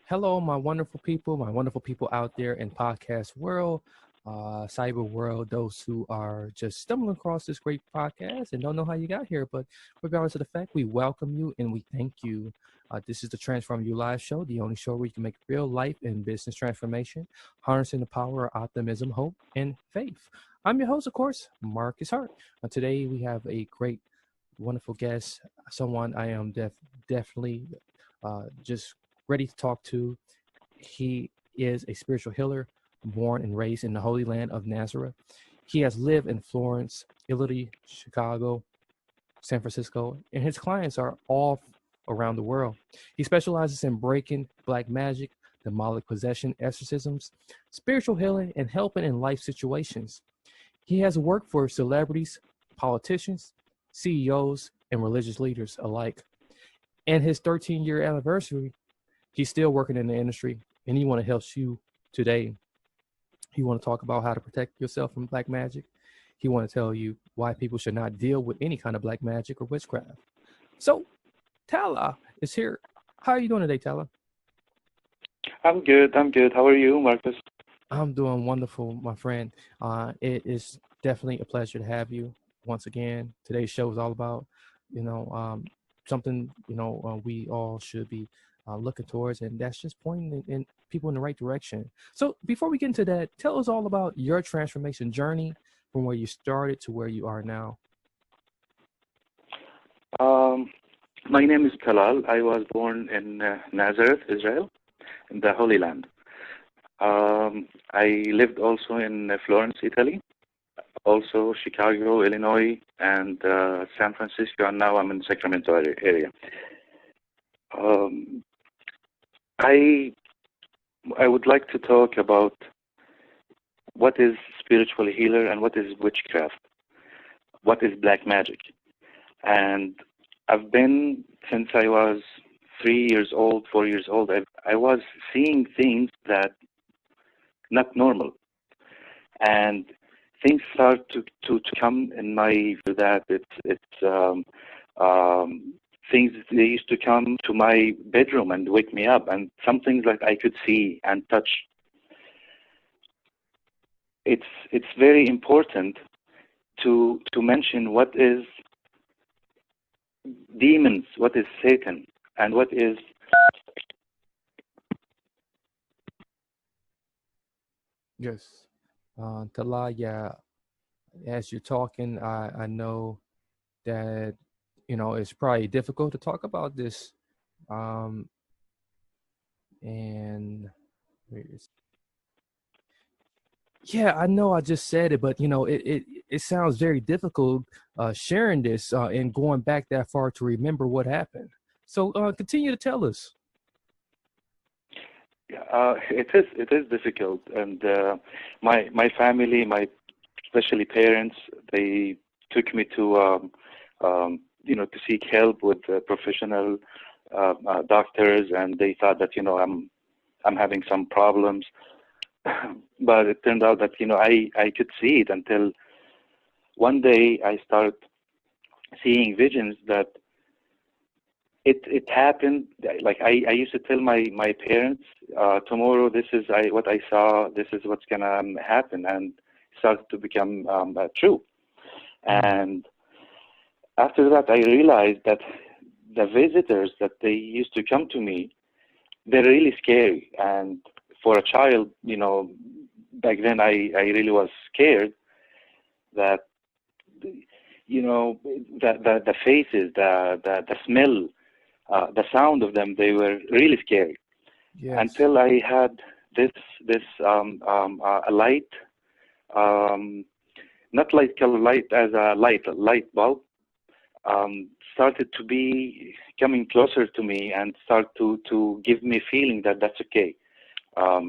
Hello, my wonderful people out there in podcast world, cyber world, those who are just stumbling across this great podcast and don't know how you got here. But regardless of the fact, we welcome you and we thank you. This is the Transform You Live show, the only show where you can make real life and business transformation, harnessing the power of optimism, hope, and faith. I'm your host, of course, Marcus Hart. Today we have a great, wonderful guest, someone I am definitely just ready to talk to. He is a spiritual healer born and raised in the Holy Land of Nazareth. He has lived in Florence, Italy, Chicago, San Francisco, and his clients are all around the world. He specializes in breaking black magic, demonic possession, exorcisms, spiritual healing, and helping in life situations. He has worked for celebrities, politicians, CEOs, and religious leaders alike. And his 13-year anniversary, he's still working in the industry, and he want to help you today. He want to talk about how to protect yourself from black magic. He want to tell you why people should not deal with any kind of black magic or witchcraft. So, Tala is here. How are you doing today, Tala? I'm good. I'm good. How are you, Marcus? I'm doing wonderful, my friend. It is definitely a pleasure to have you once again. Today's show is all about, you know, something we all should be looking towards, and that's just pointing in people in the right direction. So, before we get into that, tell us all about your transformation journey from where you started to where you are now. Um, my name is Talal. I was born in Nazareth, Israel, in the Holy Land. I lived also in Florence, Italy, also Chicago, Illinois, and San Francisco, and now I'm in Sacramento area. Um, I I would like to talk about what is spiritual healer and what is witchcraft, what is black magic. And I've been since I was 3 years old, 4 years old. I was seeing things that not normal, and things start to come in my view that it's things they used to come to my bedroom and wake me up, and some things that I could see and touch. It's very important to mention what is demons, what is Satan, and what is Yes, Tala. Yeah, as you're talking, I know that it's probably difficult to talk about this, um, and yeah, I know I just said it, but it sounds very difficult sharing this and going back that far to remember what happened. So continue to tell us. it is difficult, and my family, my especially parents, they took me to to seek help with professional doctors, and they thought that I'm having some problems. But it turned out that I could see it until one day I started seeing visions that it happened. Like I used to tell my parents, tomorrow this is what I saw, this is what's gonna happen, and it started to become true. Mm. And after that I realized that the visitors that they used to come to me, they're really scary. And for a child, back then I really was scared that the faces, the smell, the sound of them, they were really scary. Yes. Until I had this a light, um, not like a light as a light bulb, started to be coming closer to me and start to give me feeling that that's okay.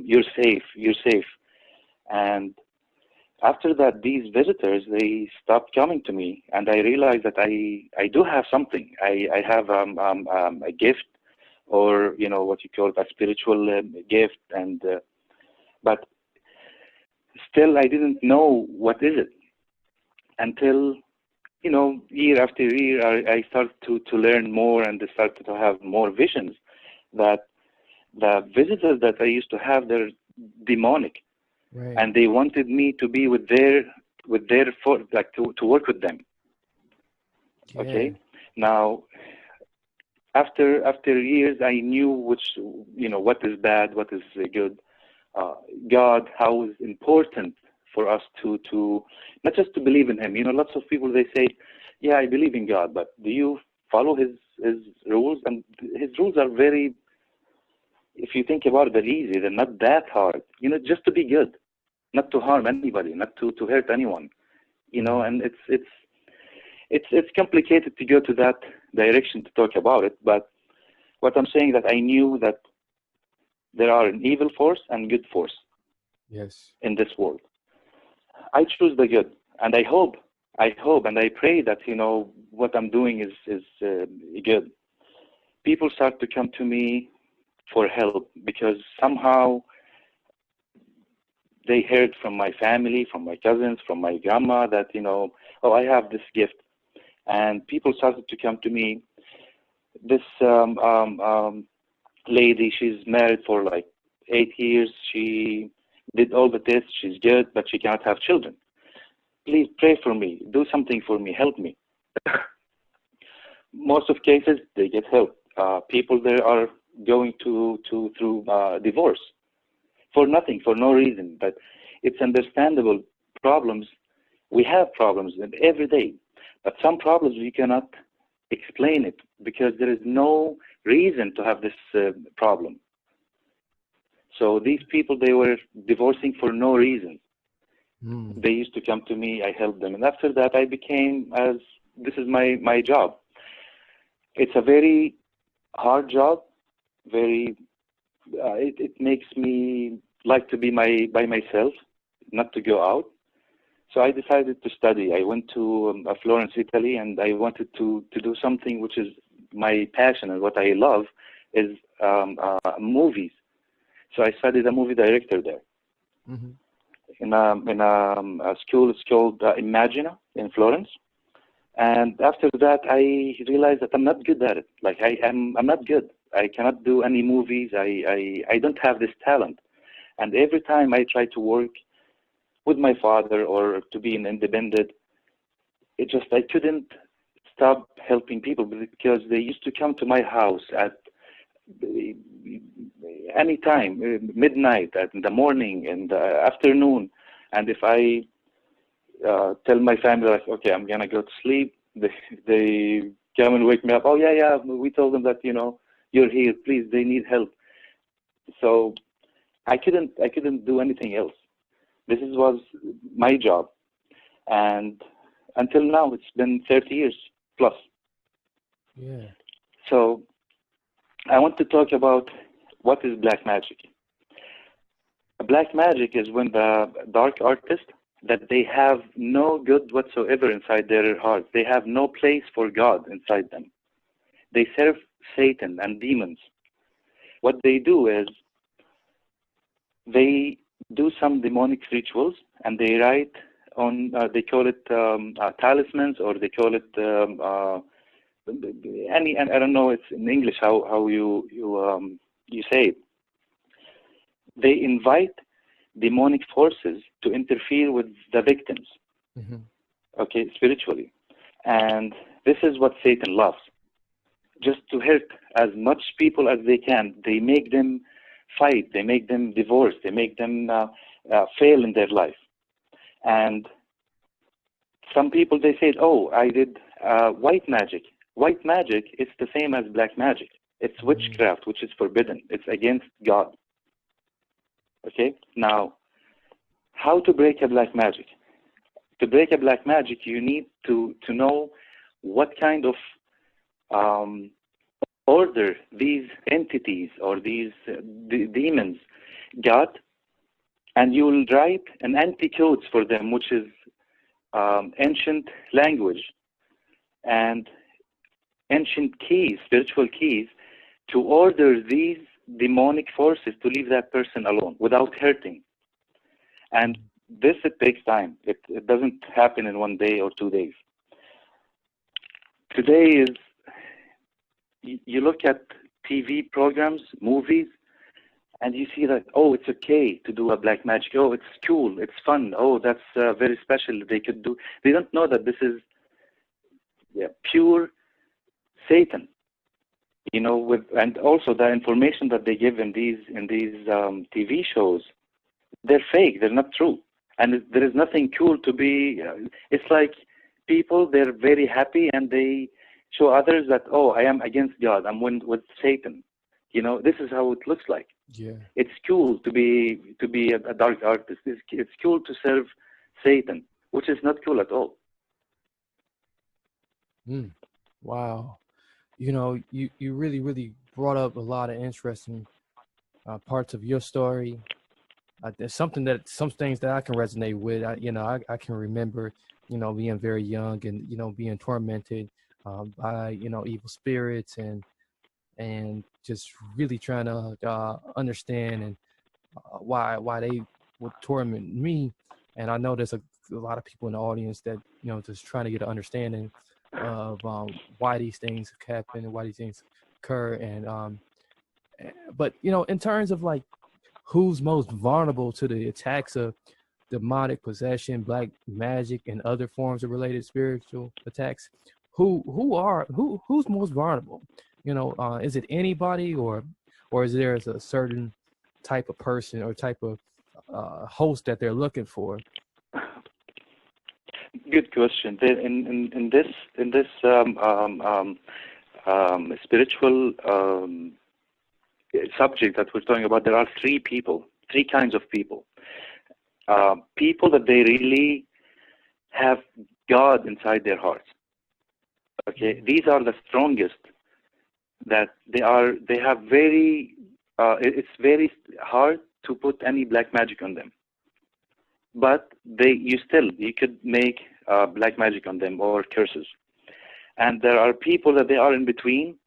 You're safe. You're safe. And after that, these visitors, they stopped coming to me, and I realized that I do have something. I have a gift, or what you call a spiritual gift, and but still I didn't know what is it until year after year I started to learn more, and I started to have more visions that the visitors that I used to have, they're demonic, Right. and they wanted me to be like to work with them. Yeah. Okay, now after years, I knew what is bad, what is good. God, how is important for us to not just to believe in Him. Lots of people, they say, "Yeah, I believe in God," but do you follow His rules? And His rules are very, if you think about it, they're easy. They're not that hard. Just to be good, not to harm anybody, not to hurt anyone. Mm. And it's complicated to go to that direction to talk about it. But what I'm saying, that I knew that there are an evil force and good force Yes. in this world. I choose the good, and I hope, and I pray that what I'm doing is good. People start to come to me for help because somehow they heard from my family, from my cousins, from my grandma that oh, I have this gift, and people started to come to me. This lady, she's married for like 8 years. She did all the tests. She's good, but she cannot have children. Please pray for me. Do something for me. Help me. Most of cases, they get help. People there are going through divorce for nothing, for no reason. But it's understandable. Problems, we have problems every day, but some problems we cannot explain it because there is no reason to have this problem. So these people, they were divorcing for no reason. Mm. They used to come to me, I helped them. And after that, I became, as this is my job. It's a very hard job. It makes me like to be by myself, not to go out. So I decided to study. I went to Florence, Italy, and I wanted to do something which is my passion and what I love is movies. So I studied a movie director there Mm-hmm. in a school. It's called Imagina in Florence. And after that, I realized that I'm not good at it. Like I'm not good. I cannot do any movies. I don't have this talent. And every time I try to work with my father or to be an independent, I couldn't stop helping people because they used to come to my house at any time, midnight, in the morning, in the afternoon. And if I tell my family, like, okay, I'm gonna go to sleep, they come and wake me up. Oh yeah, yeah. We told them that you're here. Please, they need help. So I couldn't do anything else. This was my job, and until now, it's been 30 years plus. Yeah. So I want to talk about what is black magic. Black magic is when the dark artist that they have no good whatsoever inside their heart. They have no place for God inside them. They serve Satan and demons. What they do is they do some demonic rituals and they write on, they call it talismans, or they call it and I don't know it's in English how you say it. They invite demonic forces to interfere with the victims, Mm-hmm. okay, spiritually. And this is what Satan loves, just to hurt as much people as they can. They make them fight, they make them divorce, they make them fail in their life. And some people, they say, oh, I did white magic. White magic is the same as black magic. It's Mm. witchcraft, which is forbidden. It's against God. Okay? Now, how to break a black magic? To break a black magic, you need to know what kind of um, order these entities or these demons got, and you will write an anti-codes for them, which is ancient language and ancient keys, spiritual keys, to order these demonic forces to leave that person alone without hurting. And this, it takes time. It doesn't happen in 1 day or 2 days. Today is, you look at TV programs, movies, and you see that, oh, it's okay to do a black magic. Oh, it's cool. It's fun. Oh, that's very special. They could do. They don't know that this is pure Satan. And also the information that they give in these TV shows, they're fake. They're not true. And there is nothing cool to be. It's like people, they're very happy and they show others that, oh, I am against God. I'm with Satan. This is how it looks like. Yeah. It's cool to be a dark artist. It's cool to serve Satan, which is not cool at all. Wow. You really, really brought up a lot of interesting parts of your story. There's some things that I can resonate with. I can remember, being very young and, being tormented by, evil spirits and just really trying to understand and why they would torment me. And I know there's a lot of people in the audience that, just trying to get an understanding of why these things happen and why these things occur. And but in terms of like who's most vulnerable to the attacks of demonic possession, black magic, and other forms of related spiritual attacks, who's most vulnerable? Is it anybody, or is there a certain type of person or type of host that they're looking for? Good question. In this spiritual subject that we're talking about, there are three kinds of people. People that they really have God inside their hearts. Okay, these are the strongest. That they have very. It's very hard to put any black magic on them. But you could make black magic on them or curses. And there are people that they are in between,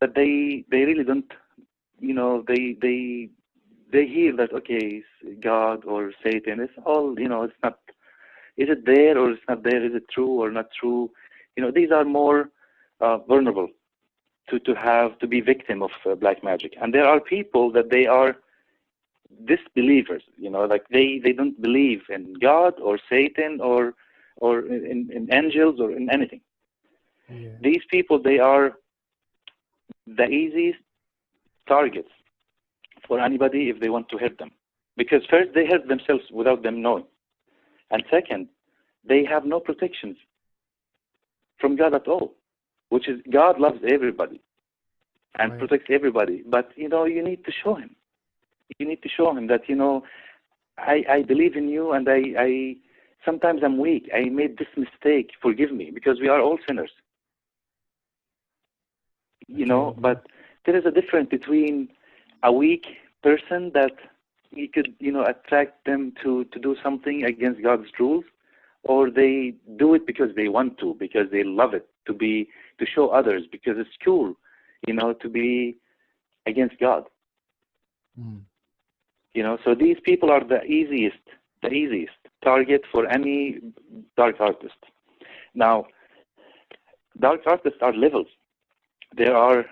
that they really don't, they hear that, okay, God or Satan, it's all, it's not, is it there or it's not there, is it true or not true? These are more vulnerable to be victim of black magic. And there are people that they are disbelievers, like they don't believe in God or Satan or in angels or in anything. Yeah. These people, they are the easiest targets for anybody if they want to hurt them, because first they hurt themselves without them knowing, and second, they have no protections from God at all, which is God loves everybody and protects everybody, but you need to show him. You need to show him that, I believe in you, and I sometimes I'm weak. I made this mistake. Forgive me, because we are all sinners. But there is a difference between a weak person that you could, attract them to do something against God's rules, or they do it because they want to, because they love it, to show others, because it's cool, to be against God. So these people are the easiest target for any dark artist. Now, dark artists are levels. There are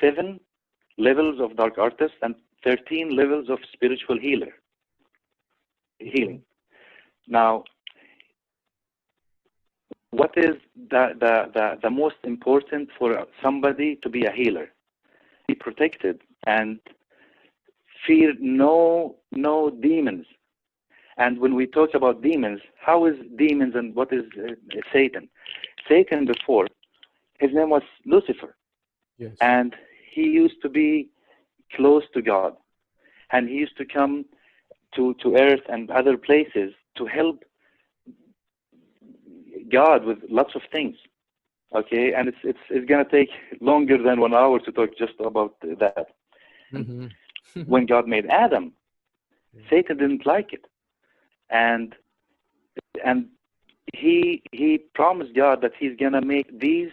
7 levels of dark artists and 13 levels of spiritual healing. Now, what is the most important for somebody to be a healer? Be protected and fear no demons. And when we talk about demons, how is demons and what is Satan? Satan before, his name was Lucifer. Yes. And he used to be close to God. And he used to come to earth and other places to help God with lots of things. Okay, and it's going to take longer than 1 hour to talk just about that. Mm-hmm. When God made Adam, Satan didn't like it, and he promised God that he's gonna make these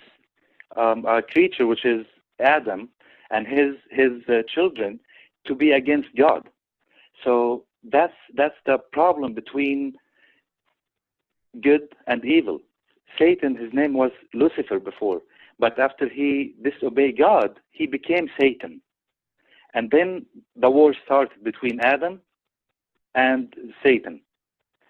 creature, which is Adam, and his children, to be against God. So that's the problem between good and evil. Satan, his name was Lucifer before, but after he disobeyed God, he became Satan. And then the war started between Adam and Satan.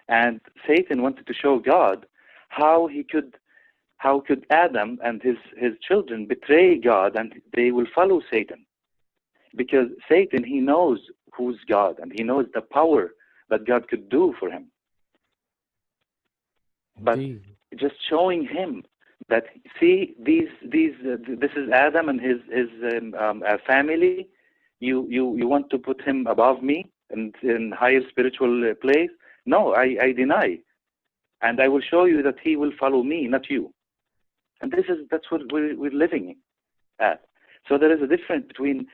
And Satan wanted to show God how could Adam and his children betray God and they will follow Satan. Because Satan, he knows who's God and he knows the power that God could do for him. But Indeed. just showing him that, see, this is Adam and his family. You want to put him above me and in higher spiritual place? No, I deny, and I will show you that he will follow me, not you. And that's what we're living at. So there is a difference between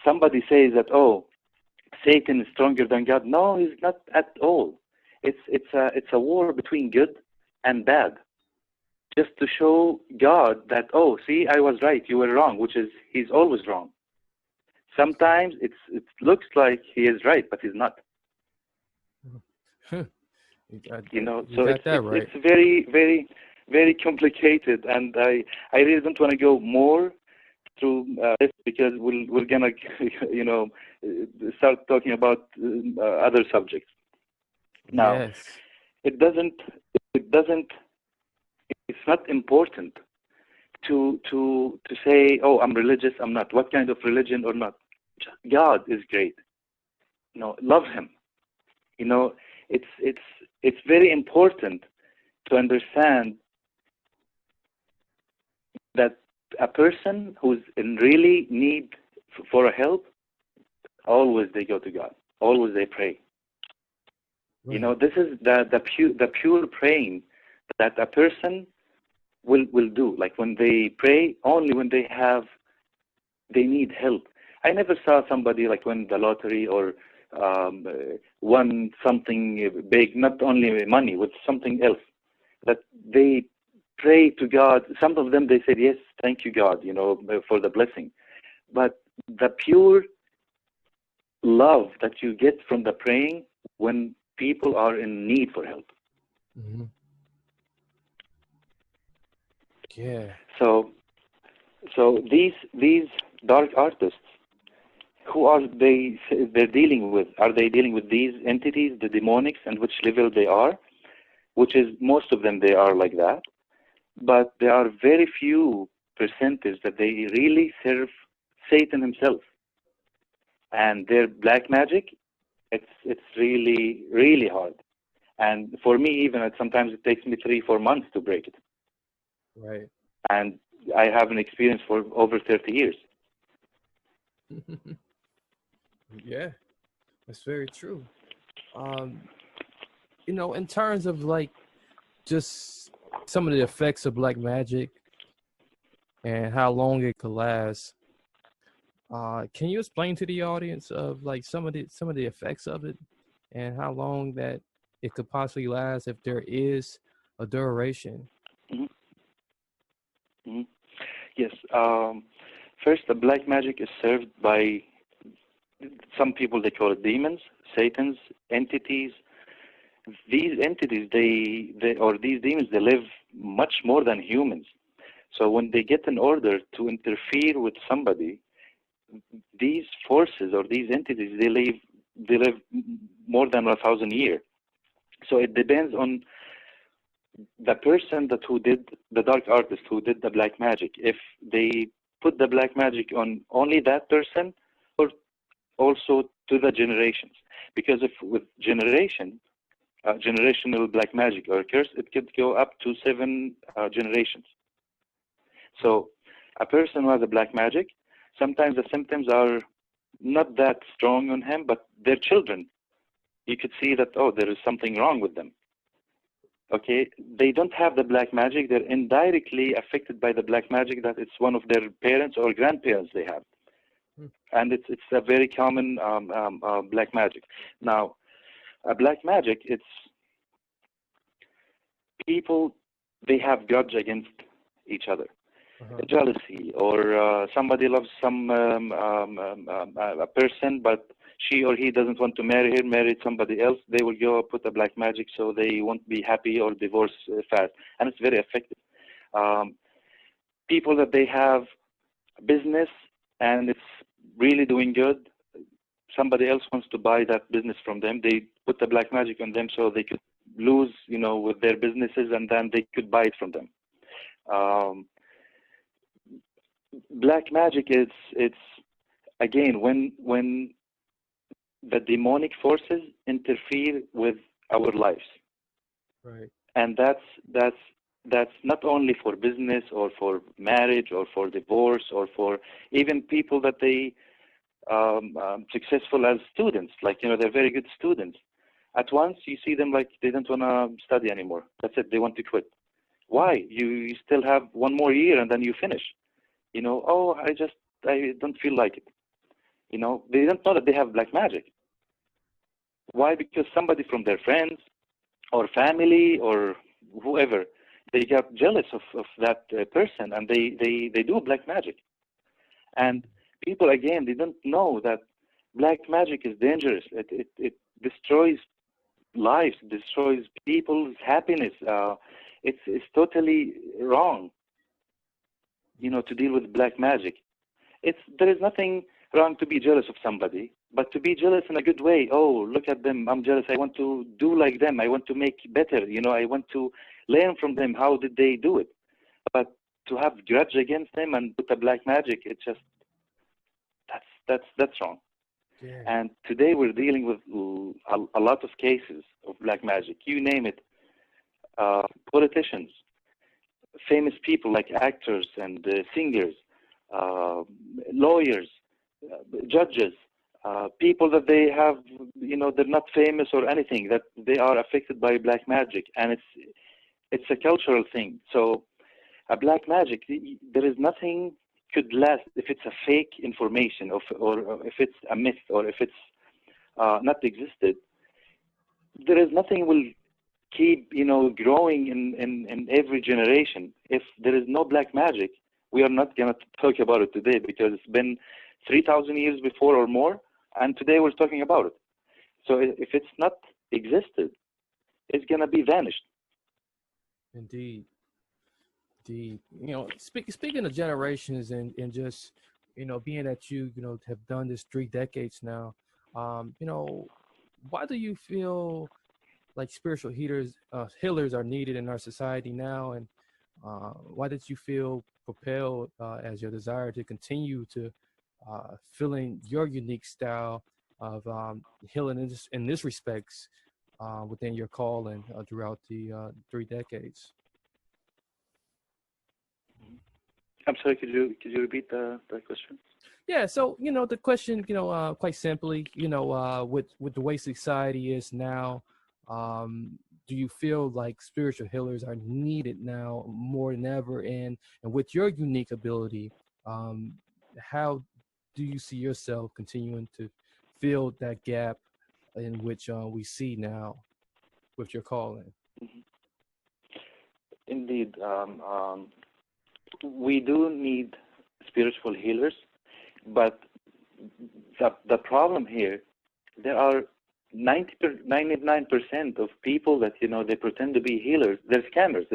somebody says that, oh, Satan is stronger than God. No, he's not at all. It's a war between good and bad, just to show God that, oh, see, I was right, you were wrong, which is he's always wrong. Sometimes it looks like he is right, but he's not. You know, so got that right. it's very, very, very complicated, and I really don't want to go more through this because we're gonna you know start talking about other subjects. Now, Yes. it doesn't it's not important to say, oh, I'm religious, I'm not. What kind of religion or not? God is great. You know, love him. You know, it's very important to understand that a person who's in really need for a help, always they go to God. Always they pray. Right. You know, this is the pure praying that a person will do. Like when they pray, only when they need help. I never saw somebody like win the lottery or won something big, not only money, with something else, that they pray to God. Some of them, they said, yes, thank you, God, you know, for the blessing. But the pure love that you get from the praying when people are in need for help. Mm-hmm. Yeah. So these dark artists, who are they're dealing with? Are they dealing with these entities, the demonics, and which level they are? Which is, most of them, they are like that. But there are very few percentage that they really serve Satan himself. And their black magic, it's really, really hard. And for me, even, sometimes it takes me 3-4 months to break it. Right. And I have an experience for over 30 years. Yeah, that's very true. You know, in terms of like just some of the effects of black magic and how long it could last, can you explain to the audience of like some of the effects of it and how long that it could possibly last if there is a duration? Mm-hmm. Mm-hmm. Yes. First, the black magic is served by some people. They call it demons, Satan's entities. These entities, these demons, they live much more than humans. So when they get an order to interfere with somebody, these forces or these entities, they live more than 1,000 years. So it depends on the person who did, the dark artist who did the black magic, if they put the black magic on only that person or also to the generations. Because if with generational black magic or curse, it could go up to 7 generations. So a person who has a black magic, sometimes the symptoms are not that strong on him, but their children, you could see that, oh, there is something wrong with them. Okay, they don't have the black magic. They're indirectly affected by the black magic that it's one of their parents or grandparents they have. And it's a very common black magic. Now, a black magic, it's people, they have grudge against each other. Jealousy, or somebody loves a person, but she or he doesn't want to marry her, married somebody else. They will go put a black magic so they won't be happy or divorce fast, and it's very effective. People that they have business and it's really doing good. Somebody else wants to buy that business from them. They put the black magic on them so they could lose, with their businesses, and then they could buy it from them. Um, Black magic is, it's again, when the demonic forces interfere with our lives, Right. and that's not only for business or for marriage or for divorce or for even people that they successful as students, like they're very good students. At once you see them like they don't want to study anymore. That's it. They want to quit. Why? You still have one more year and then you finish. Oh, I don't feel like it. They don't know that they have black magic. Why? Because somebody from their friends or family or whoever, they got jealous of that person, and they do black magic. And people, again, they don't know that black magic is dangerous. It destroys lives, destroys people's happiness. It's totally wrong, to deal with black magic. There is nothing wrong to be jealous of somebody, but to be jealous in a good way. Oh, look at them, I'm jealous. I want to do like them. I want to make better. I want to learn from them. How did they do it? But to have grudge against them and put a black magic, it's just that's wrong. Yeah. And today we're dealing with a lot of cases of black magic. You name it. Politicians, famous people like actors and singers, lawyers, judges, people that they have, they're not famous or anything, that they are affected by black magic, and it's a cultural thing. So a black magic, there is nothing could last if it's a fake information, or if it's a myth, or if it's not existed. There is nothing will keep growing in every generation. If there is no black magic, we are not going to talk about it today, because it's been 3,000 years before or more, and today we're talking about it. So if it's not existed, it's going to be vanished. Indeed. Speaking of generations, and just being that you have done this 3 decades now, why do you feel like spiritual healers are needed in our society now, and why did you feel propelled as your desire to continue to filling your unique style of healing in this respects within your calling throughout the 3 decades? I'm sorry, could you repeat the question? Yeah, so the question, quite simply, with the way society is now, do you feel like spiritual healers are needed now more than ever? And with your unique ability, how do you see yourself continuing to fill that gap in which we see now with your calling? Mm-hmm. Indeed, we do need spiritual healers, but the problem here, there are 99% of people that they pretend to be healers. They're scammers.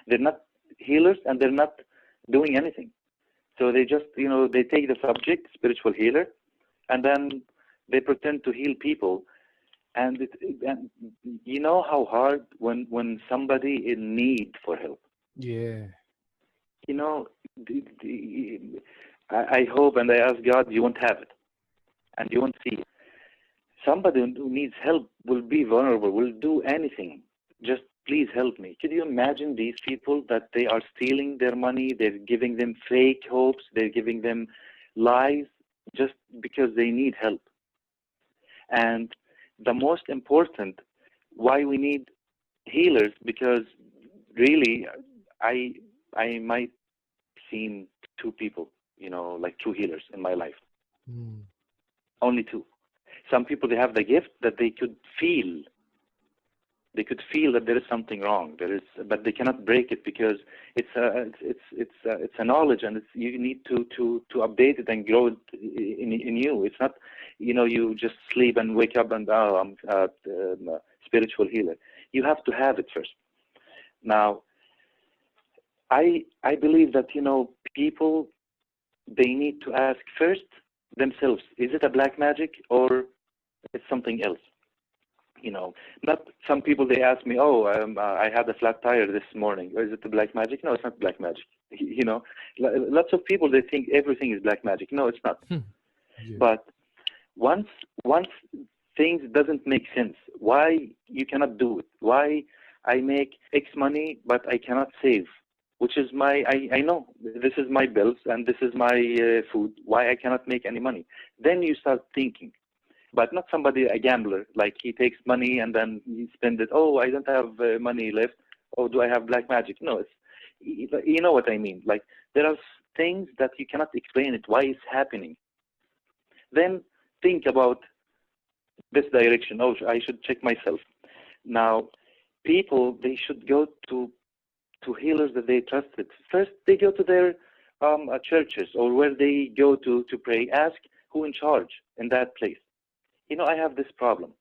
They're not healers, and they're not doing anything. So they just they take the subject, spiritual healer, and then they pretend to heal people. And and you know how hard when somebody in need for help. Yeah. You know, I hope and I ask God you won't have it, and you won't see it. Somebody who needs help will be vulnerable, will do anything. Just please help me. Could you imagine these people that they are stealing their money, they're giving them fake hopes, they're giving them lies just because they need help. And the most important, why we need healers, because really I might seen two people, like true healers in my life. Mm. Only two. Some people, they have the gift that they could feel. They could feel that there is something wrong. But they cannot break it, because it's a knowledge, and you need to update it and grow it in you. It's not, you just sleep and wake up and I'm a spiritual healer. You have to have it first. Now, I believe that people, they need to ask first themselves. Is it a black magic or it's something else? Not some people, they ask me, oh, I had a flat tire this morning. Or is it the black magic? No, it's not black magic. Lots of people, they think everything is black magic. No, it's not. Yeah. But once once things doesn't make sense, why you cannot do it? Why I make X money, but I cannot save? Which is I know this is my bills and this is my food. Why I cannot make any money? Then you start thinking. But not somebody, a gambler, like he takes money and then he spends it. Oh, I don't have money left. Oh, do I have black magic? No, you know what I mean. Like there are things that you cannot explain it, why it's happening. Then think about this direction. Oh, I should check myself. Now, people, they should go to healers that they trusted. First, they go to their churches or where they go to pray. Ask who in charge in that place. I have this problem.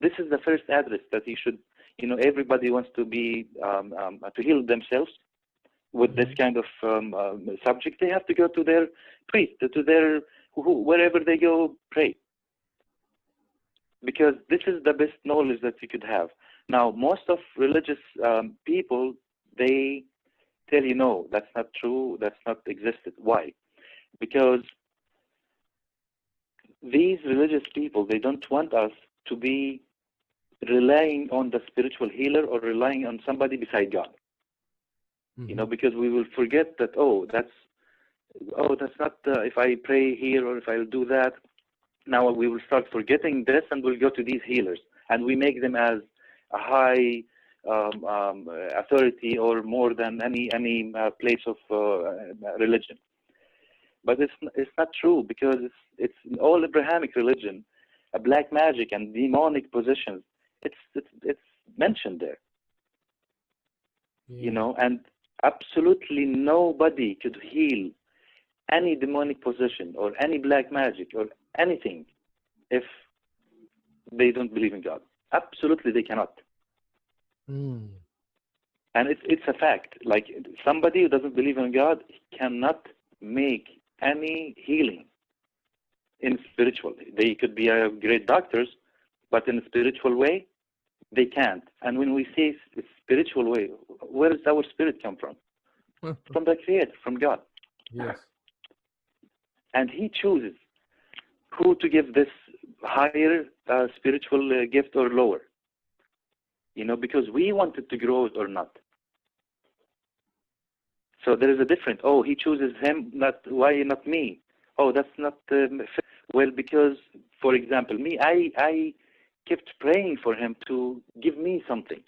This is the first address that you should, everybody wants to be, to heal themselves with this kind of subject. They have to go to their priest, to their, wherever they go, pray. Because this is the best knowledge that you could have. Now, most of religious people, they tell you, no, that's not true, that's not existed. Why? Because these religious people, they don't want us to be relying on the spiritual healer or relying on somebody beside God. Because we will forget that, that's not, if I pray here or if I'll do that, now we will start forgetting this and we'll go to these healers. And we make them as a high authority or more than any place of religion. But it's not true, because it's in all Abrahamic religion, a black magic and demonic possessions. It's mentioned there. Yeah. And absolutely nobody could heal any demonic possession or any black magic or anything if they don't believe in God. Absolutely, they cannot. Mm. And it's a fact. Like somebody who doesn't believe in God cannot make any healing in spiritual. They could be great doctors, but in a spiritual way, they can't. And when we say spiritual way, where does our spirit come from? From the Creator, from God. Yes. And He chooses who to give this higher spiritual gift or lower. Because we want it to grow or not. So there is a difference. Oh, He chooses him, why not me? Oh, that's not fair. Well, because, for example, me, I kept praying for him to give me something.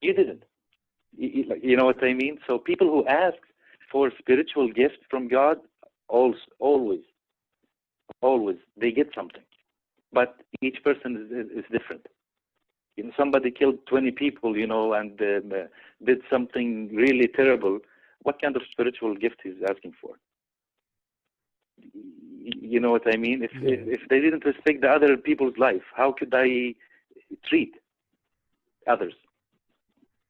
You didn't. You know what I mean? So people who ask for spiritual gifts from God, always, they get something. But each person is different. Somebody killed 20 people, and did something really terrible. What kind of spiritual gift he's asking for? You know what I mean? If they didn't respect the other people's life, how could I treat others?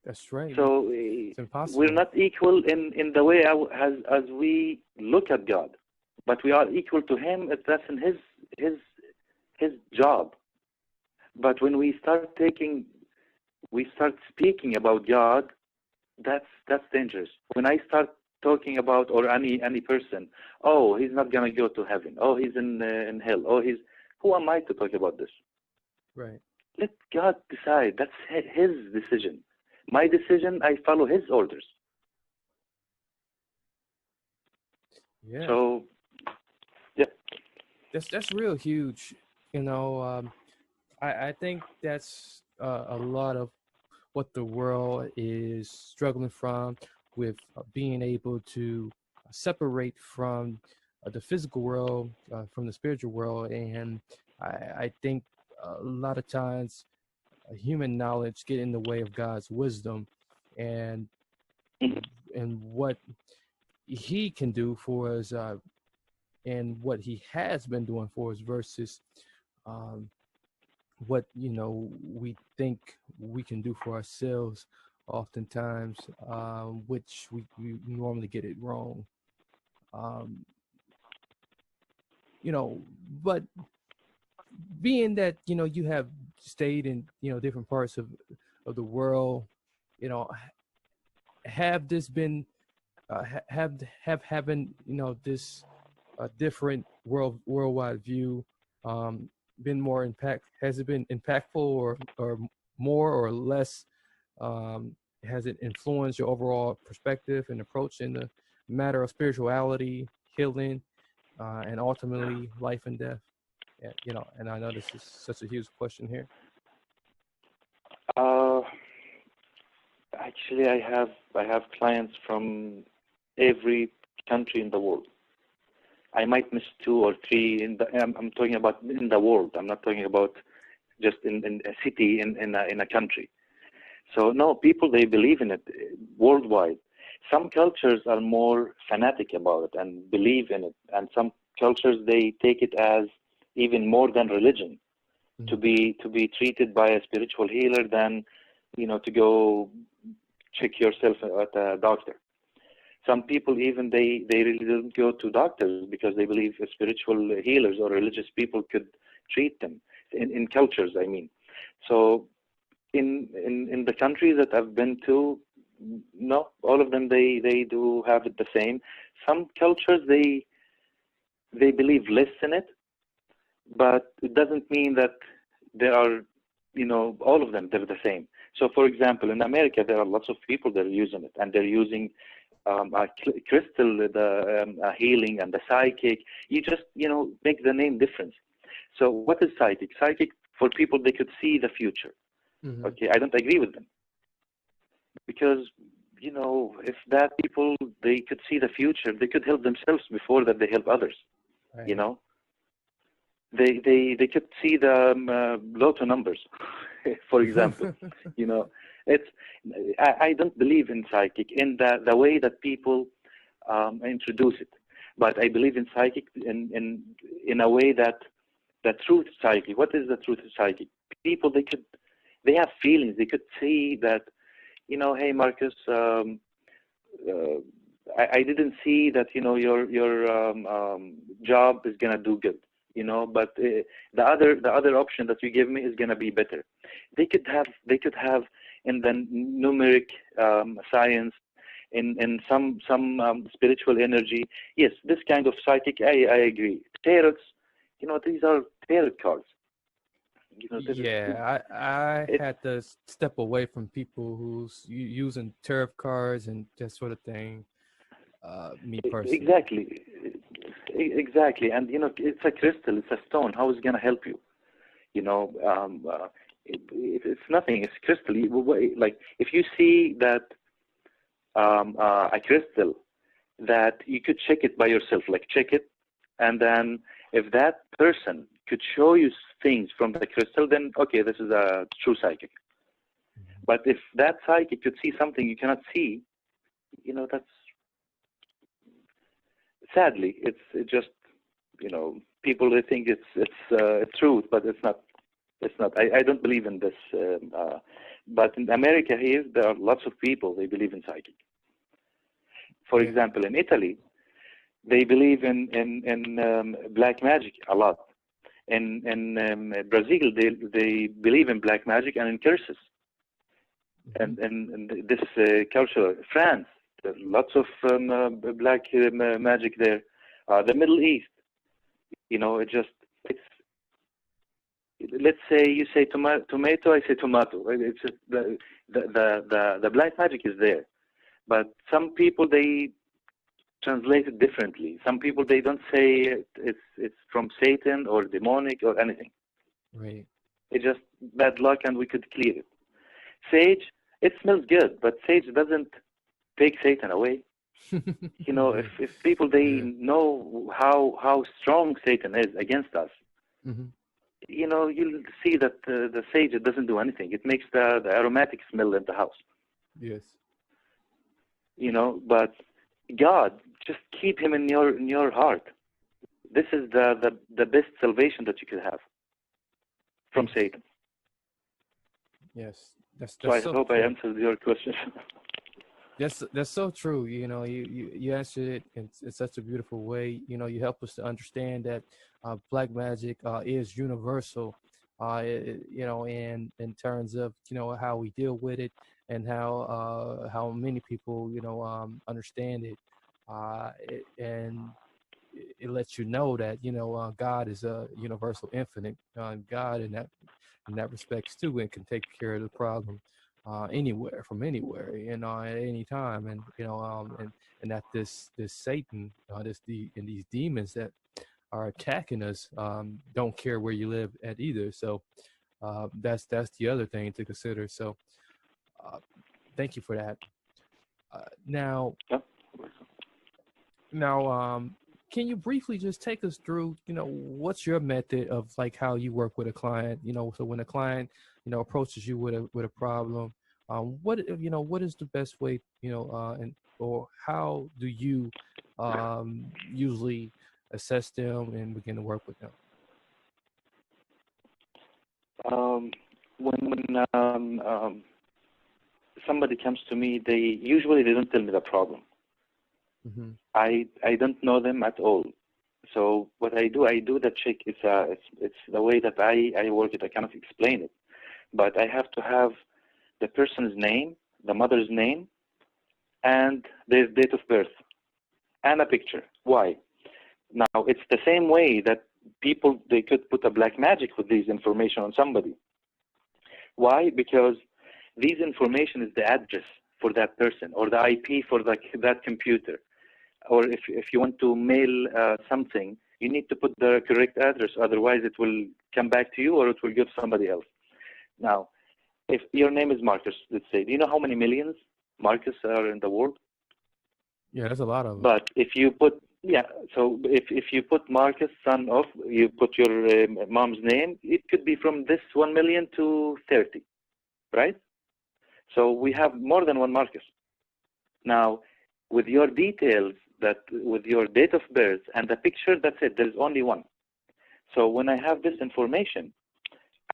That's right. So It's impossible. we're not equal in the way as we look at God, but we are equal to Him. That's in His job. But when we start speaking about God, that's dangerous. When I start talking about, or any person, oh, he's not gonna go to heaven. Oh, he's in hell. Oh, who am I to talk about this? Right. Let God decide. That's His decision. My decision, I follow His orders. Yeah. So, yeah. That's real huge. I think that's a lot of what the world is struggling from, with being able to separate from the physical world from the spiritual world. And I think a lot of times human knowledge get in the way of God's wisdom and what He can do for us, and what He has been doing for us versus um, what we think we can do for ourselves oftentimes, which we normally get it wrong. um, you know, but being that you have stayed in different parts of the world, you know, have this been have having this different worldwide view been more impact? Has it been impactful or more or less? Has it influenced your overall perspective and approach in the matter of spirituality, healing, and ultimately life and death? Yeah, and I know this is such a huge question here. Uh, Actually, I have clients from every country in the world. I might miss two or three in the. I'm talking about in the world. I'm not talking about just in a city in a country. So no, people they believe in it worldwide. Some cultures are more fanatic about it and believe in it, and some cultures they take it as even more than religion, to Mm-hmm. be treated by a spiritual healer than to go check yourself at a doctor. Some people even they really don't go to doctors because they believe spiritual healers or religious people could treat them in cultures. I mean, so in the countries that I've been to, no, all of them they do have it the same. Some cultures they believe less in it, but it doesn't mean that there are, all of them they're the same. So, for example, in America there are lots of people that are using it, and they're using crystal, the healing and the psychic. You just make the name difference. So, what is psychic? Psychic for people they could see the future. Mm-hmm. Okay, I don't agree with them because if that people they could see the future, they could help themselves before that they help others. You Right. know, they could see the lotto numbers, for example. You know, it's I don't believe in psychic in the way that people introduce it, but I believe in psychic in a way that the truth psychic. What is the truth psychic? People they have feelings. They could see that hey Marcus, uh, I didn't see that your job is gonna do good, but the other option that you give me is gonna be better. They could have in the numeric science, in some spiritual energy. Yes, this kind of psychic, I agree. Tarots, these are tarot cards. This is Yeah, I it's had to step away from people who's using tarot cards and that sort of thing. Me personally. exactly. Exactly, and it's a crystal, it's a stone. How is it gonna help you? You know, it's nothing. It's crystal. Like if you see that a crystal, that you could check it by yourself, like check it, and then if that person could show you things from the crystal, then okay, this is a true psychic. But if that psychic could see something you cannot see, that's sadly, it's just people they think it's truth, but it's not. It's not. I don't believe in this. But in America here, there are lots of people they believe in psychic. For Yeah. example, in Italy, they believe in black magic a lot. In Brazil, they believe in black magic and in curses. Hmm. And this culture, France, there's lots of black magic there. The Middle East, it just it's let's say you say tomato, I say tomato. Right? It's just the black magic is there, but some people they translate it differently. Some people they don't say it's from Satan or demonic or anything. Right. It's just bad luck, and we could clear it. Sage, it smells good, but sage doesn't take Satan away. If Right. people they Yeah. know how strong Satan is against us, Hmm. you'll see that the sage it doesn't do anything. It makes the aromatic smell in the house. Yes. But God, just keep him in your heart. This is the best salvation that you could have from Yes. Satan. Yes. That's So that's I so hope I true. answered your question. That's so true. You answered it in such a beautiful way. You help us to understand that black magic is universal. In terms of how we deal with it and how many people understand it, and it lets you know that God is a universal, infinite God in that respects too, and can take care of the problem anywhere from anywhere, at any time, and that this Satan, and these demons that are attacking us don't care where you live at either. So that's the other thing to consider. So uh, thank you for that. Now, Yeah. Now, can you briefly just take us through, what's your method of like how you work with a client? So when a client, approaches you with a problem, what is the best way, and or how do you usually assess them and begin to work with them? Um, when somebody comes to me, they don't tell me the problem. Mm-hmm. I don't know them at all. So what I do the check. It's the way that I work it. I cannot explain it, but I have to have the person's name, the mother's name, and their date of birth, and a picture. Why? Now it's the same way that people they could put a black magic with this information on somebody. Why? Because these information is the address for that person or the IP for that computer. Or if you want to mail something, you need to put the correct address. Otherwise, it will come back to you or it will give somebody else. Now, if your name is Marcus, let's say, do you know how many millions Marcus are in the world? Yeah, there's a lot of them. But if you put, yeah, so if you put Marcus, son of, you put your mom's name, it could be from this 1 million to 30, right? So we have more than one Marcus. Now, with your details, that with your date of birth and the picture, that's it. There's only one. So when I have this information,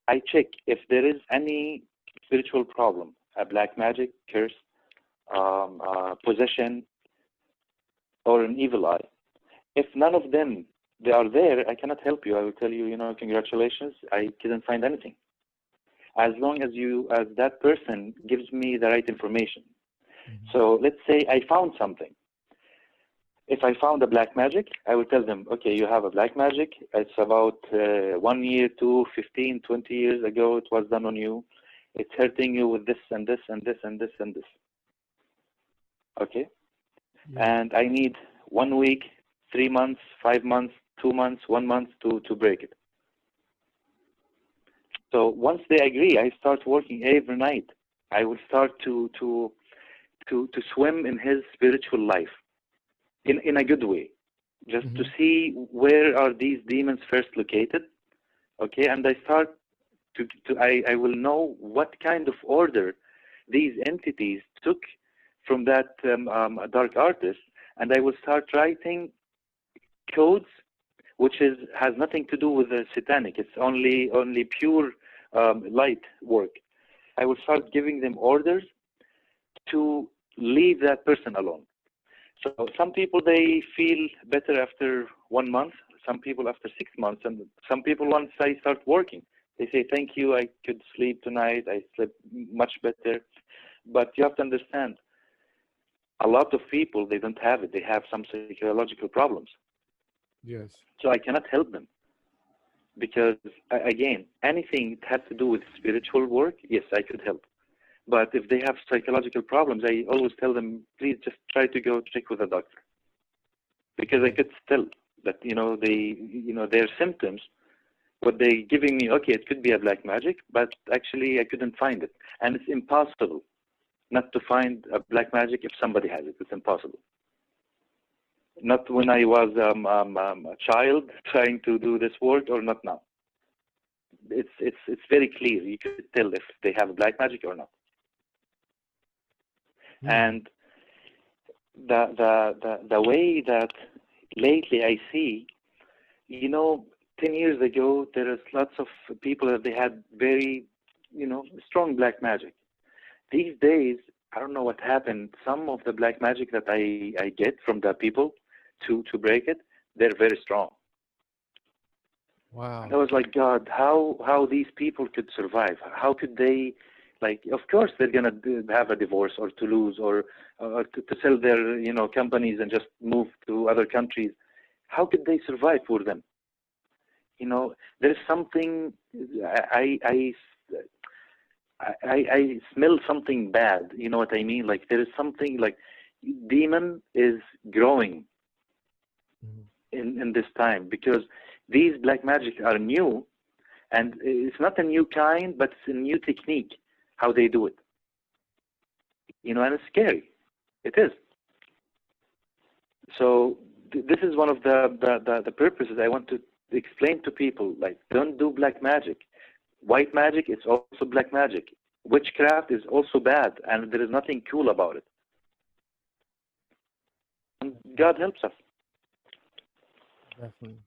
I check if there is any spiritual problem, a black magic, curse, possession, or an evil eye. If none of them they are there, I cannot help you. I will tell you, congratulations, I didn't find anything. As long as that person gives me the right information. Mm-hmm. So let's say I found something. If I found a black magic, I will tell them, okay, you have a black magic. It's about 1 year to 15, 20 years ago. It was done on you. It's hurting you with this and this and this and this and this. Okay? Yeah. And I need 1 week, 3 months, 5 months, 2 months, 1 month to break it. So once they agree, I start working every night. I will start to swim in his spiritual life in a good way, just Mm-hmm. to see where are these demons first located. Okay, and I start I will know what kind of order these entities took from that dark artist, and I will start writing codes which has nothing to do with the satanic. It's only pure light work. I will start giving them orders to leave that person alone. So some people, they feel better after 1 month, some people after 6 months, and some people once I start working, they say, thank you, I could sleep tonight, I slept much better. But you have to understand, a lot of people, they don't have it. They have some psychological problems. Yes. So I cannot help them. Because, again, anything that has to do with spiritual work, yes, I could help. But if they have psychological problems, I always tell them, please just try to go check with a doctor. Because I could tell that, their symptoms, what they're giving me, okay, it could be a black magic, but actually I couldn't find it. And it's impossible not to find a black magic if somebody has it. It's impossible. Not when I was a child trying to do this work, or not now. It's very clear. You could tell if they have a black magic or not. And the way that lately I see, 10 years ago, there is lots of people that they had very, strong black magic. These days, I don't know what happened. Some of the black magic that I get from the people to break it, they're very strong. And I Wow. was like, God, how these people could survive? How could they, like, of course they're gonna have a divorce or to lose or to sell their companies and just move to other countries. How could they survive for them? There's something I smell something bad. You know what I mean? Like there is something like demon is growing Mhm. in this time because these black magic are new, and it's not a new kind, but it's a new technique how they do it. And it's scary. It is. So this is one of the purposes I want to explain to people. Like, don't do black magic. White magic is also black magic. Witchcraft is also bad, and there is nothing cool about it. And God helps us. Definitely.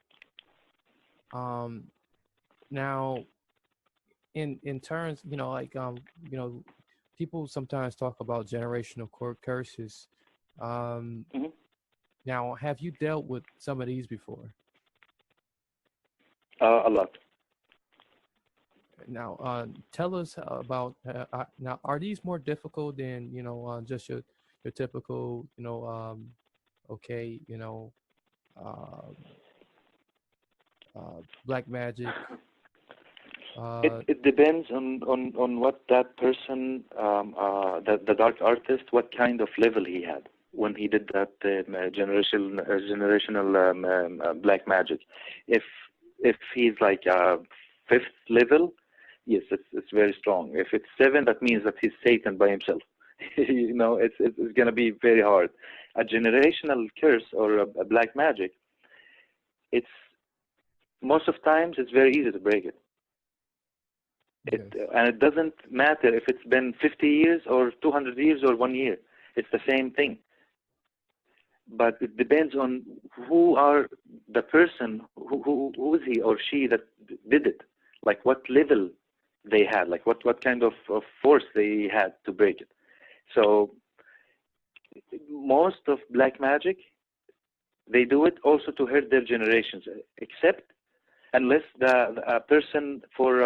Um, Now, in terms, like people sometimes talk about generational curses. Um, Hmm. Now, have you dealt with some of these before? A lot. Now, tell us about now. Are these more difficult than just your typical okay uh, black magic? It Uh, it depends on what that person, the dark artist, what kind of level he had when he did that generational black magic. If if he's like fifth level, yes, it's very strong. If it's seven, that means that he's Satan by himself. It's gonna be very hard. A generational curse or a black magic, it's most of times it's very easy to break it. yes. And it doesn't matter if it's been 50 years or 200 years or 1 year. It's the same thing. But it depends on who are the person, who is he or she that did it, like what level they had, like what kind of force they had to break it. So most of black magic, they do it also to hurt their generations, except unless the person for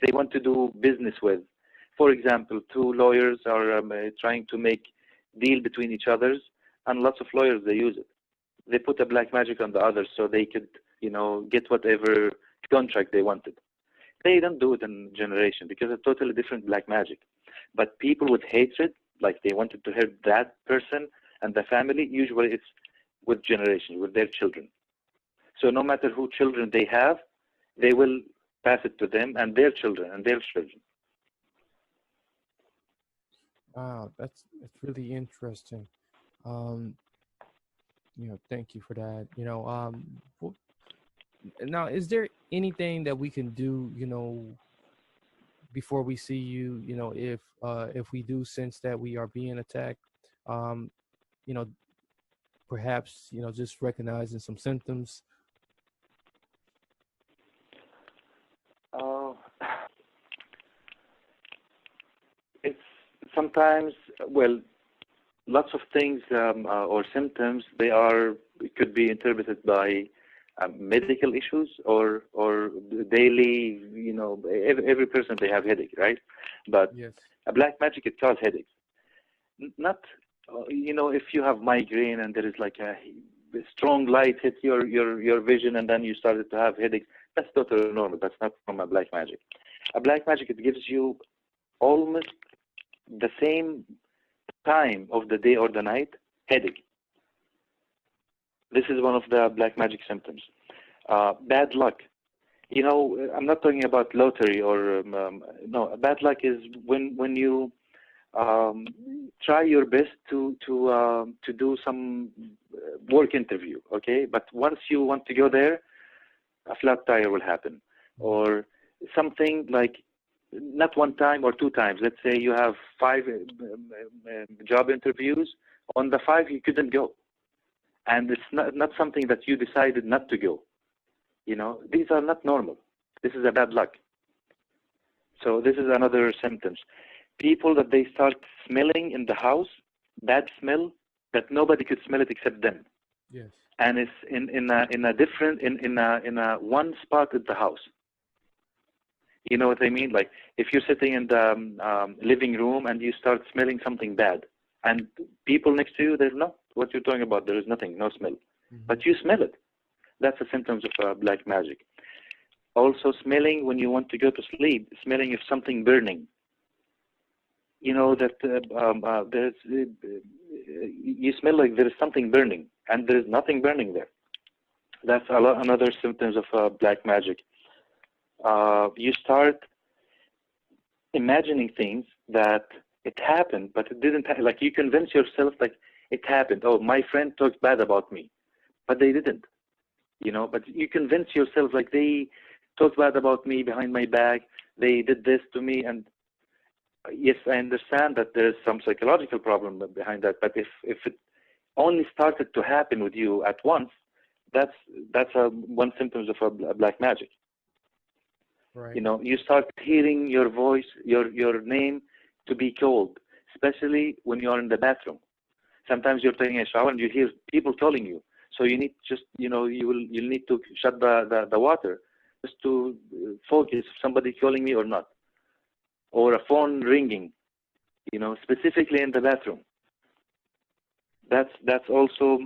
they want to do business with. For example, two lawyers are trying to make deal between each others, and lots of lawyers they use it. They put a black magic on the others so they could, get whatever contract they wanted. They don't do it in generation because it's totally different black magic. But people with hatred, like they wanted to hurt that person and the family, usually it's with generation, with their children. So no matter who children they have, they will pass it to them and their children and their children. Wow, that's really interesting. Um, Thank you for that. Now, is there anything that we can do, before we see you, if we do sense that we are being attacked, um, you know, perhaps, just recognizing some symptoms. Uh, it's sometimes, well, lots of things or symptoms, they are, it could be interpreted by medical issues or daily, every person they have headache, right? But Yes. a black magic, it causes headaches. Not, if you have migraine and there is like a strong light hit your vision and then you started to have headaches, that's totally normal. That's not from a black magic. A black magic, it gives you almost the same time of the day or the night headache. This is one of the black magic symptoms. Bad luck. I'm not talking about lottery or no. Bad luck is when you um, try your best to do some work interview, okay? But once you want to go there, a flat tire will happen, or something like not one time or two times. Let's say you have five job interviews. On the five, you couldn't go, and it's not something that you decided not to go. These are not normal. This is a bad luck. So this is another symptoms. people that they start smelling in the house, bad smell, that nobody could smell it except them. Yes. And it's in a different in a one spot in the house. You know what I mean? Like if you're sitting in the living room and you start smelling something bad, and people next to you, there's no, what you're talking about, there is nothing, no smell. But you smell it. That's the symptoms of black magic. Also smelling when you want to go to sleep, smelling of something burning. You know that you smell like there is something burning, and there is nothing burning there. That's another symptoms of black magic. You start imagining things that it happened, but it didn't. Like you convince yourself like it happened. Oh, my friend talked bad about me, but they didn't. You know, but you convince yourself like they talked bad about me behind my back. They did this to me, and yes, I understand that there is some psychological problem behind that. But if it only started to happen with you at once, that's one symptoms of a black magic. Right. You know, you start hearing your voice, your name to be called, especially when you are in the bathroom. Sometimes you're taking a shower and you hear people calling you. So you need just, you know, you'll need to shut the water just to focus if somebody calling me or not. Or a phone ringing, you know, specifically in the bathroom. That's also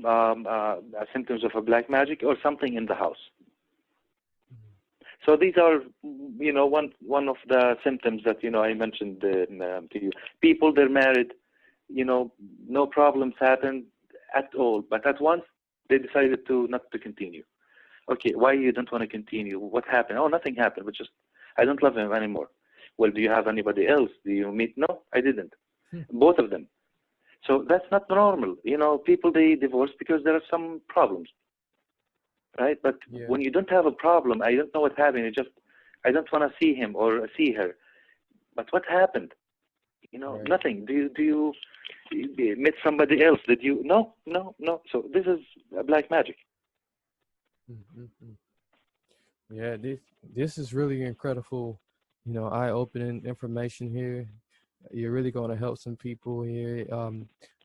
symptoms of a black magic or something in the house. So these are, you know, one of the symptoms that, you know, I mentioned to you. People, they're married, you know, no problems happen at all, but at once they decided to not to continue. Okay, why you don't want to continue? What happened? Oh, nothing happened, but just I don't love him anymore. Well, do you have anybody else? Do you meet? No, I didn't. Both of them. So that's not normal. You know, people, they divorce because there are some problems. Right, but when you don't have a problem, I don't know what happened. I don't want to see him or see her. But what happened? You know, Right. nothing. Do you meet somebody else? Did you? No. So this is a black magic. Mm-hmm. Yeah, this is really incredible. You know, eye-opening information here. You're really going to help some people here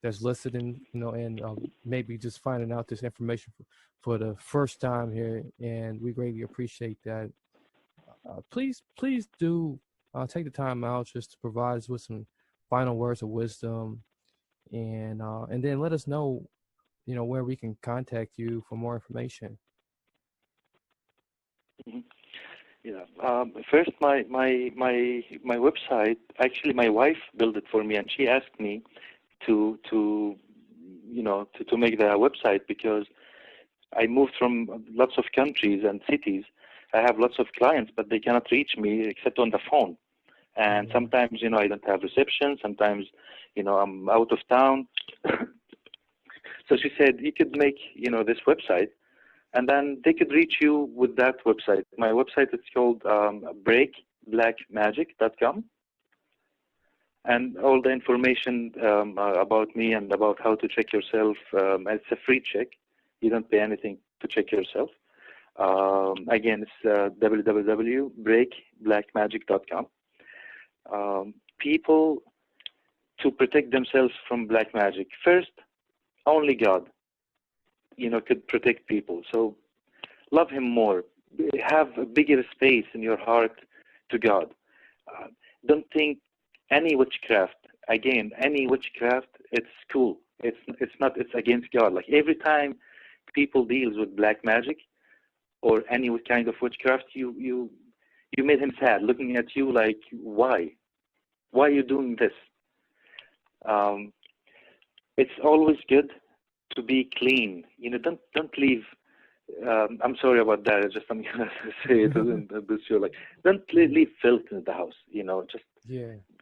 that's listening, you know, and maybe just finding out this information for the first time here. And we greatly appreciate that. Please do take the time out just to provide us with some final words of wisdom, and then let us know, you know, where we can contact you for more information. Mhm. Yeah. First, my website. Actually, my wife built it for me, and she asked me to you know to make the website because I moved from lots of countries and cities. I have lots of clients, but they cannot reach me except on the phone. And sometimes, you know, I don't have reception. Sometimes, you know, I'm out of town. So she said, you could make, you know, this website, and then they could reach you with that website. My website is called breakblackmagic.com. And all the information about me and about how to check yourself, it's a free check. You don't pay anything to check yourself. Again, it's www.breakblackmagic.com. People, to protect themselves from black magic, first, only God, you know, could protect people. So love Him more. Have a bigger space in your heart to God. Don't think any witchcraft. Again, any witchcraft, it's cool. It's not. It's against God. Like every time people deals with black magic or any kind of witchcraft, you made him sad, looking at you like, why? Why are you doing this? It's always good to be clean. You know, don't leave. I'm sorry about that. It's just I'm gonna say it in this show. Like, don't leave filth in the house. You know, just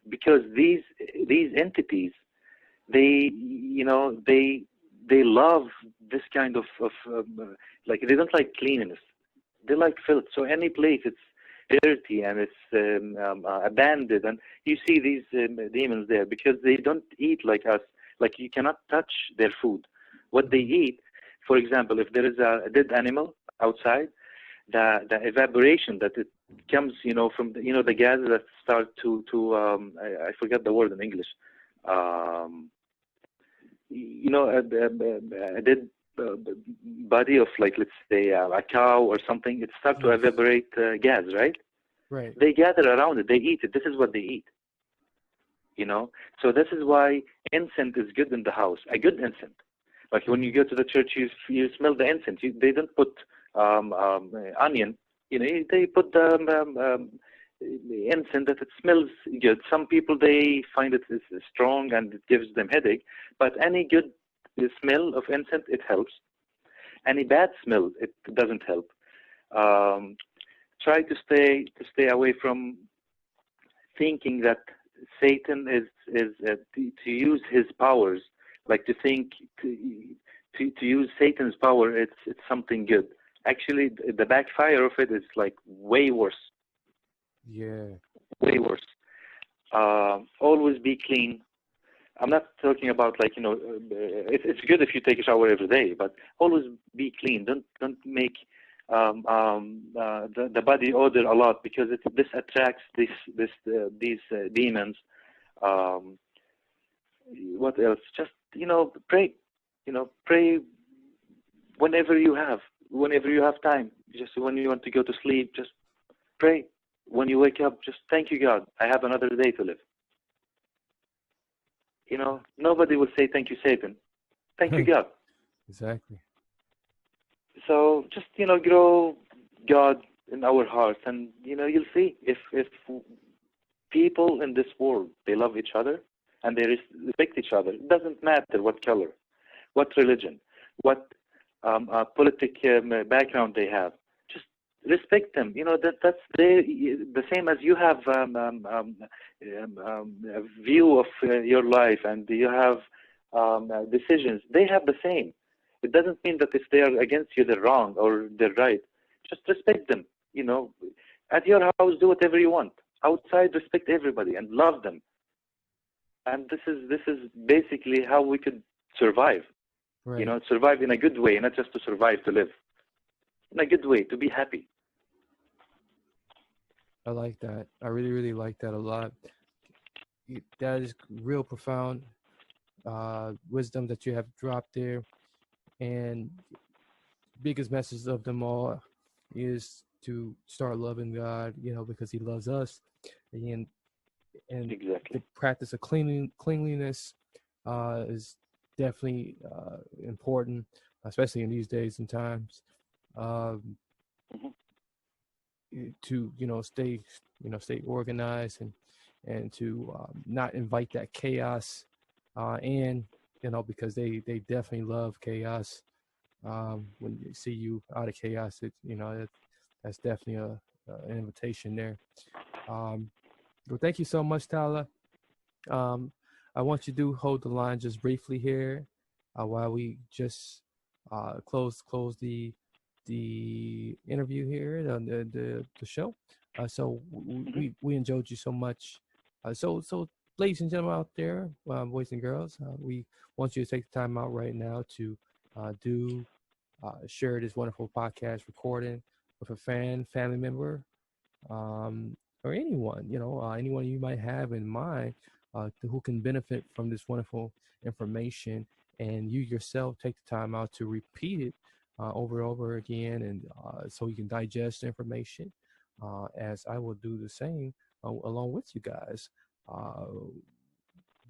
because these entities, they, you know, they love this kind of like, they don't like cleanliness. They like filth. So any place it's dirty and it's abandoned, and you see these demons there because they don't eat like us. Like, you cannot touch their food. What they eat, for example, if there is a dead animal outside, the evaporation that it comes, from the gases that start I forget the word in English. Um, a dead body of, like, let's say, a cow or something. It starts to Yes. evaporate gas, right? Right. They gather around it. They eat it. This is what they eat. So this is why incense is good in the house. A good incense. Like when you go to the church, you smell the incense. They don't put onion. They put the incense that it smells good. Some people, they find it is strong and it gives them headache. But any good smell of incense, it helps. Any bad smell, it doesn't help. Um, Try to stay away from thinking that Satan is to use his powers, like to think to use Satan's power. It's something good. Actually, the backfire of it is like way worse, Yeah. way worse. Always be clean. I'm not talking about, like, it's good if you take a shower every day, but always be clean. Don't make the body odor a lot, because this attracts these demons. Um, what else? Just pray. Pray whenever you have time. Just when you want to go to sleep, just pray. When you wake up, just thank you, God. I have another day to live. Nobody will say thank you, Satan. Thank you, God. Exactly. So just grow God in our hearts, and you'll see if people in this world, they love each other and they respect each other. It doesn't matter what color, what religion, what political background they have. Just respect them. That's the same as you have a view of your life, and you have decisions. They have the same. It doesn't mean that if they are against you, they're wrong or they're right. Just respect them. At your house, do whatever you want. Outside, respect everybody and love them. And this is basically how we could survive. Right. Survive in a good way, not just to survive, to live in a good way, to be happy. I like that. I really, really like that a lot. That is real profound wisdom that you have dropped there. And biggest message of them all is to start loving God, because He loves us, and the Exactly. practice of cleanliness is definitely important, especially in these days and times. Um, Hmm. to stay organized, and to not invite that chaos in, because they definitely love chaos. When you see you out of chaos, that's definitely an invitation there. Well, thank you so much, Tala. um, I want you to hold the line just briefly here, while we just close the interview here, the show. So Hmm. we enjoyed you so much. So ladies and gentlemen out there, boys and girls, we want you to take the time out right now to do share this wonderful podcast recording with a family member, um, or anyone, anyone you might have in mind, who can benefit from this wonderful information, and you yourself take the time out to repeat it over and over again, and so you can digest the information, as I will do the same along with you guys. Uh,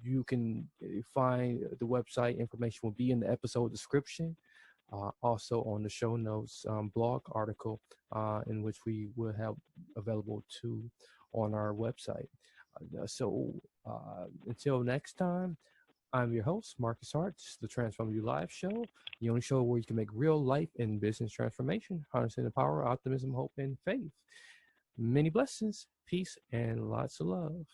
you can find the website information will be in the episode description, also on the show notes blog article, in which we will have available too on our website. Until next time, I'm your host, Marcus Hartz, the Transform You Live show, the only show where you can make real life and business transformation, harnessing the power, optimism, hope, and faith. Many blessings, peace, and lots of love.